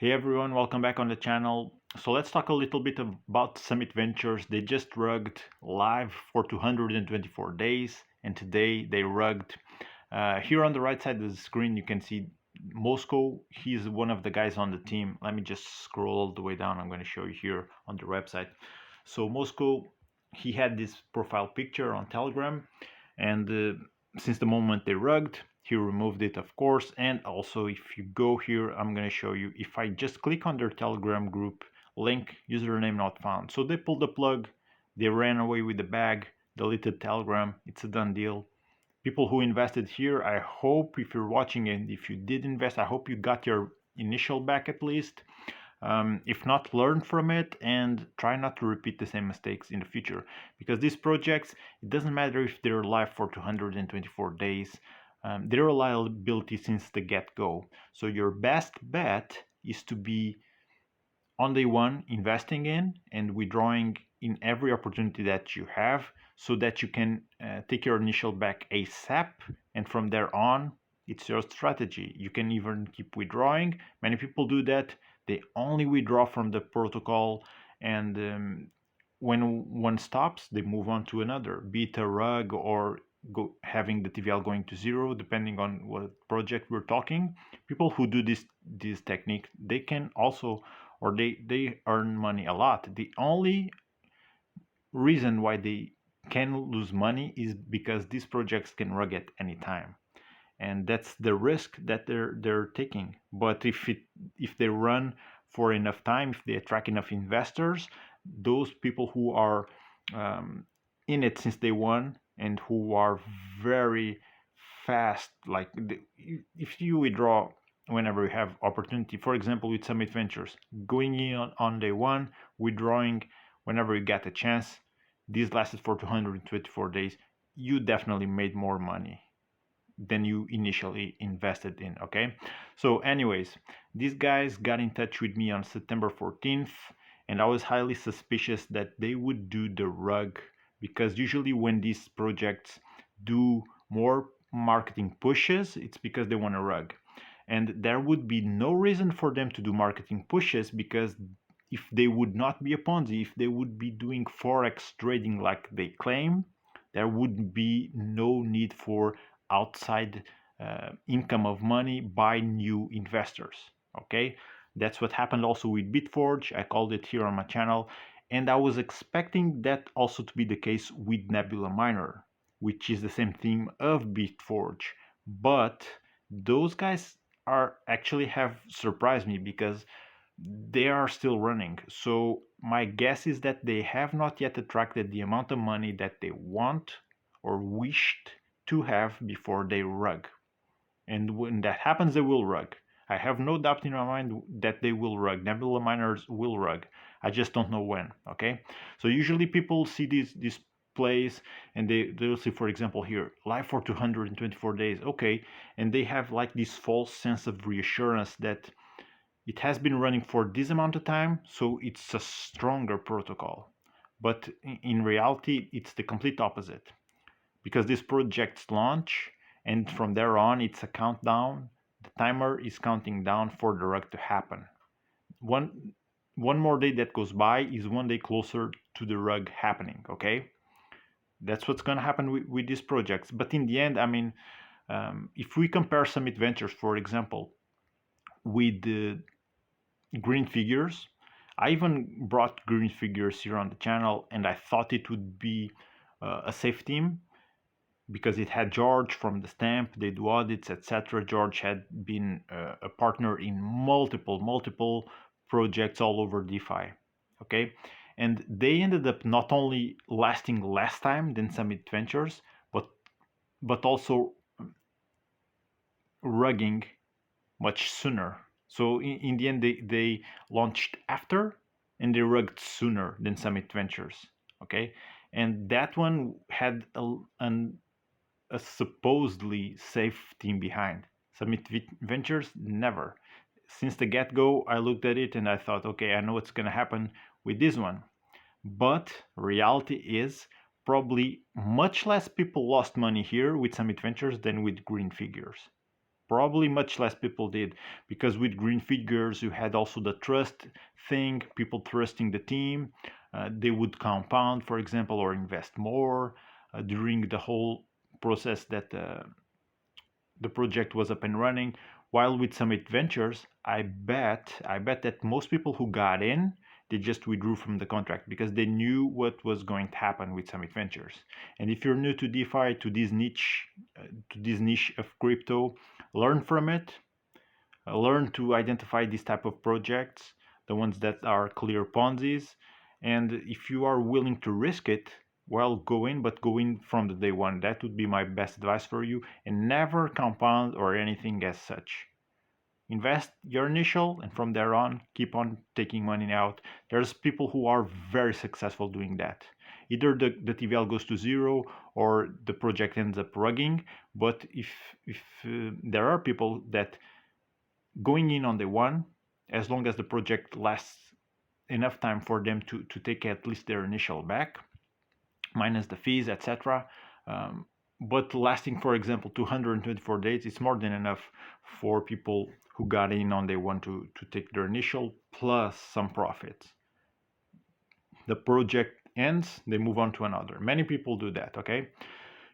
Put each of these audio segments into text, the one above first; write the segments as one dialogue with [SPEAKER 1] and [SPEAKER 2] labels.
[SPEAKER 1] Hey everyone, welcome back on the channel. So let's talk a little bit about Summit Ventures. They just rugged live for 224 days, and today they rugged. Here on the right side of the screen, you can see Moscow. He's one of the guys on the team. Let me just scroll all the way down. I'm going to show you here on the website. So Moscow, he had this profile picture on Telegram, and since the moment they rugged, he removed it, of course. And also, if you go here, I'm going to show you, if I just click on their Telegram group link, username not found. So they pulled the plug, they ran away with the bag, deleted Telegram. It's a done deal. People who invested here, I hope, if you're watching and if you did invest, I hope you got your initial back at least. If not, learn from it and try not to repeat the same mistakes in the future, because these projects, it doesn't matter if they're live for 224 days, their reliability since the get-go. So your best bet is to be on day one investing in and withdrawing in every opportunity that you have, so that you can take your initial back ASAP, and from there on it's your strategy. You can even keep withdrawing. Many people do that. They only withdraw from the protocol, and when one stops, they move on to another, be it a rug or having the TVL going to zero, depending on what project we're talking. People who do this technique, they can also, or they earn money a lot. The only reason why they can lose money is because these projects can rug at any time, and that's the risk that they're taking. But if they run for enough time, if they attract enough investors, those people who are in it since day one and who are very fast, like if you withdraw whenever you have opportunity, for example with Summit Ventures, going in on day one, withdrawing whenever you get a chance, this lasted for 224 days, you definitely made more money than you initially invested in. Okay, so anyways, these guys got in touch with me on September 14th, and I was highly suspicious that they would do the rug, because usually when these projects do more marketing pushes, it's because they want a rug, and there would be no reason for them to do marketing pushes, because if they would not be a Ponzi, if they would be doing forex trading like they claim, there would be no need for outside income of money by new investors. Okay, that's what happened also with Bitforge. I called it here on my channel, and I was expecting that also to be the case with Nebula Miner, which is the same theme of Bitforge. But those guys are actually have surprised me, because they are still running. So my guess is that they have not yet attracted the amount of money that they want or wished to have before they rug. And when that happens, they will rug. I have no doubt in my mind that they will rug. Nebula miners will rug. I just don't know when. Okay, so usually people see these plays, and they'll see, for example, here live for 224 days. Okay, and they have like this false sense of reassurance that it has been running for this amount of time, so it's a stronger protocol. But in reality, it's the complete opposite, because these projects launch, and from there on, it's a countdown. The timer is counting down for the rug to happen. One one more day that goes by is one day closer to the rug happening. Okay, that's what's going to happen with these projects. But in the end, I mean, if we compare Summit Ventures, for example, with the green figures. I even brought green figures here on the channel, and I thought it would be a safe team, because it had George from the stamp. They do audits, etc. George had been a partner in multiple projects all over DeFi. Okay, and they ended up not only lasting less time than Summit Ventures, but also rugging much sooner. So in the end, they launched after, and they rugged sooner than Summit Ventures. Okay, and that one had a supposedly safe team behind. Summit Ventures never. Since the get-go, I looked at it and I thought, okay, I know what's going to happen with this one. But reality is probably much less people lost money here with Summit Ventures than with green figures. Probably much less people did, because with green figures you had also the trust thing, people trusting the team. They would compound, for example, or invest more during the whole process that the project was up and running. While with Summit Ventures, I bet that most people who got in, they just withdrew from the contract because they knew what was going to happen with Summit Ventures. And if you're new to DeFi, to this niche of crypto, learn from it. Learn to identify these type of projects, the ones that are clear Ponzi's. And if you are willing to risk it, well, go in, but go in from the day one. That would be my best advice for you. And never compound or anything as such. Invest your initial, and from there on, keep on taking money out. There's people who are very successful doing that. Either the TVL goes to zero or the project ends up rugging. But if there are people that going in on the one, as long as the project lasts enough time for them to take at least their initial back, minus the fees, etc. But lasting, for example, 224 days, it's more than enough for people who got in on day one to take their initial plus some profits. The project ends, they move on to another. Many people do that, okay?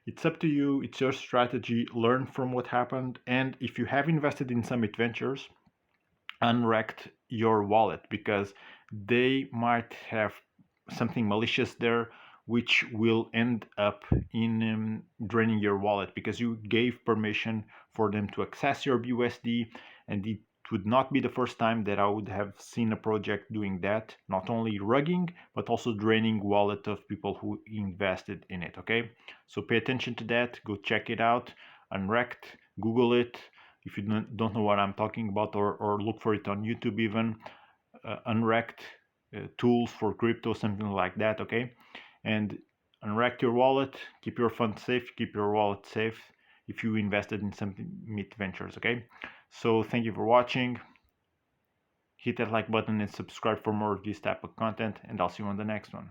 [SPEAKER 1] It's up to you, it's your strategy. Learn from what happened. And if you have invested in Summit Ventures, unwrecked your wallet, because they might have something malicious there which will end up in draining your wallet, because you gave permission for them to access your BUSD. And it would not be the first time that I would have seen a project doing that, not only rugging but also draining wallet of people who invested in it. Okay, so pay attention to that. Go check it out. Unwrecked, Google it if you don't know what I'm talking about, or look for it on YouTube even. Unwrecked tools for crypto, something like that. Okay, and unwreck your wallet. Keep your funds safe. Keep your wallet safe if you invested in some Summit Ventures. Okay, so thank you for watching. Hit that like button and subscribe for more of this type of content, and I'll see you on the next one.